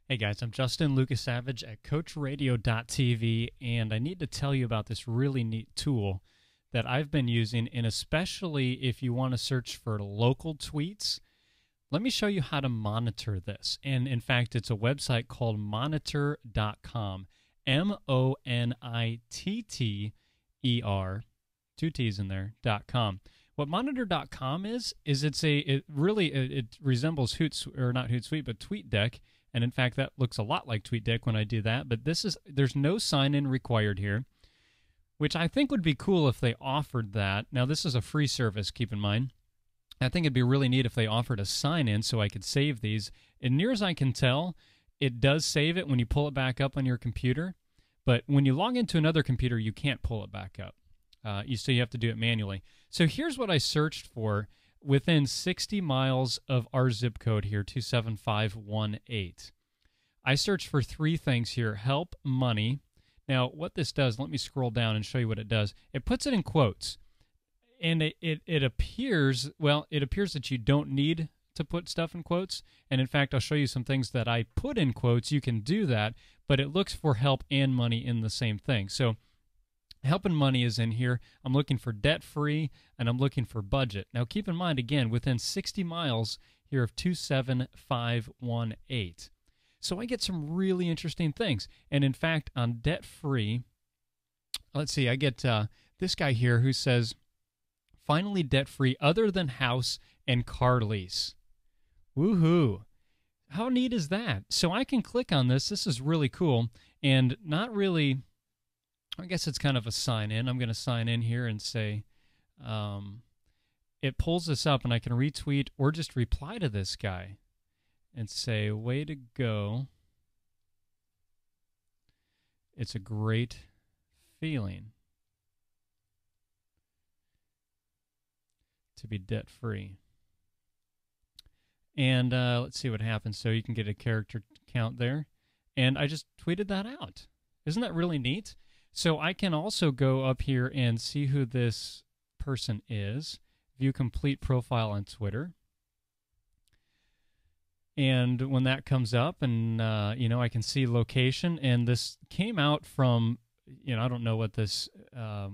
Hey guys, I'm Justin Lucas Savage at CoachRadio.tv, and I need to tell you about this really neat tool that I've been using, and especially if you want to search for local tweets. Let me show you how to monitor this. And in fact, it's a website called Monitter.com. Monitter, two T's in there, .com. What Monitor.com is it resembles not Hootsuite, but TweetDeck. And in fact, that looks a lot like TweetDeck when I do that. But there's no sign-in required here, which I think would be cool if they offered that. Now, this is a free service, keep in mind. I think it'd be really neat if they offered a sign-in so I could save these. And near as I can tell, it does save it when you pull it back up on your computer. But when you log into another computer, you can't pull it back up. So you have to do it manually. So here's what I searched for within 60 miles of our zip code here, 27518. I searched for three things here: help, money. Now, what this does, let me scroll down and show you what it does. It puts it in quotes. And it appears that you don't need to put stuff in quotes. And in fact, I'll show you some things that I put in quotes. You can do that, but it looks for help and money in the same thing. So help and money is in here. I'm looking for debt-free, and I'm looking for budget. Now, keep in mind, again, within 60 miles here of 27518. So I get some really interesting things. And in fact, on debt-free, let's see, I get this guy here who says, finally debt-free other than house and car lease. Woohoo. How neat is that? So I can click on this. This is really cool. And not really, I guess it's kind of a sign-in. I'm going to sign in here and say, it pulls this up, and I can retweet or just reply to this guy and say, way to go. It's a great feeling to be debt-free. And let's see what happens. So you can get a character count there. And I just tweeted that out. Isn't that really neat? So I can also go up here and see who this person is. View complete profile on Twitter. And when that comes up, and I can see location. And this came out from, I don't know what this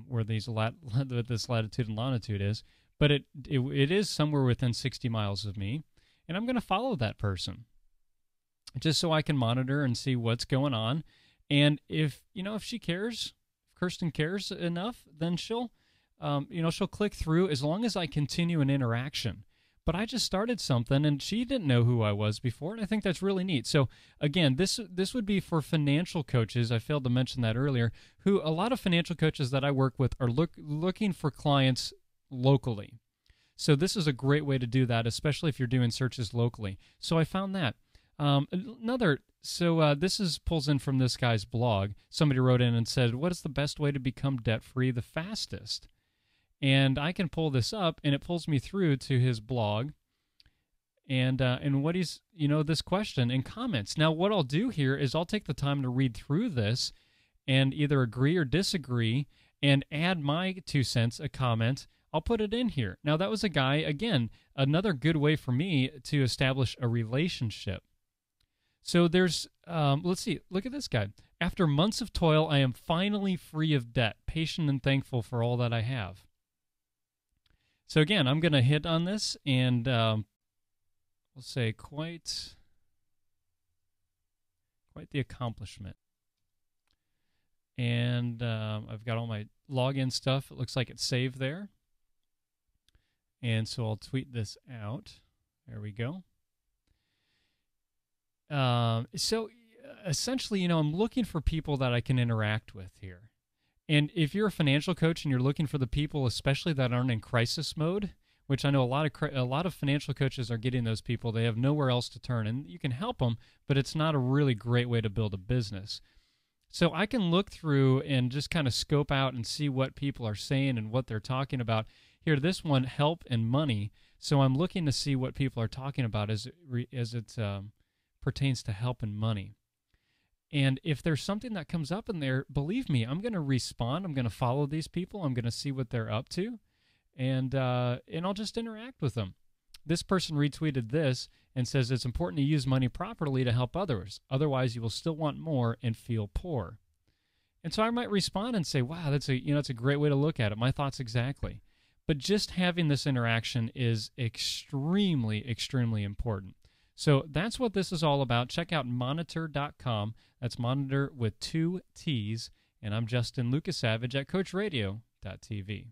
where this latitude and longitude is. But it is somewhere within 60 miles of me, and I'm going to follow that person just so I can monitor and see what's going on. And if she cares, if Kirsten cares enough, then she'll click through as long as I continue an interaction. But I just started something, and she didn't know who I was before, and I think that's really neat. So again, this would be for financial coaches. I failed to mention that earlier. Who a lot of financial coaches that I work with are looking for clients locally. So this is a great way to do that, especially if you're doing searches locally. So I found that. This pulls in from this guy's blog. Somebody wrote in and said, what is the best way to become debt-free the fastest? And I can pull this up, and it pulls me through to his blog and what he's, this question and comments. Now, what I'll do here is I'll take the time to read through this and either agree or disagree and add my 2 cents, a comment. I'll put it in here. Now, that was a guy, again, another good way for me to establish a relationship. So there's, let's see, look at this guy. After months of toil, I am finally free of debt, patient and thankful for all that I have. So again, I'm going to hit on this, and we'll say quite the accomplishment. And I've got all my login stuff. It looks like it's saved there. And so I'll tweet this out. There we go. So essentially, I'm looking for people that I can interact with here. And if you're a financial coach and you're looking for the people, especially that aren't in crisis mode, which I know a lot of financial coaches are getting those people, they have nowhere else to turn, and you can help them, but it's not a really great way to build a business. So I can look through and just kind of scope out and see what people are saying and what they're talking about. Here, this one, help and money. So I'm looking to see what people are talking about as it pertains to help and money. And if there's something that comes up in there, believe me, I'm going to respond. I'm going to follow these people. I'm going to see what they're up to, and I'll just interact with them. this person retweeted this and says it's important to use money properly to help others. Otherwise, you will still want more and feel poor. And so I might respond and say, wow, that's a great way to look at it. My thoughts exactly. But just having this interaction is extremely, extremely important. So that's what this is all about. Check out monitor.com. That's monitor with 2 T's. And I'm Justin Lucas Savage at coachradio.tv.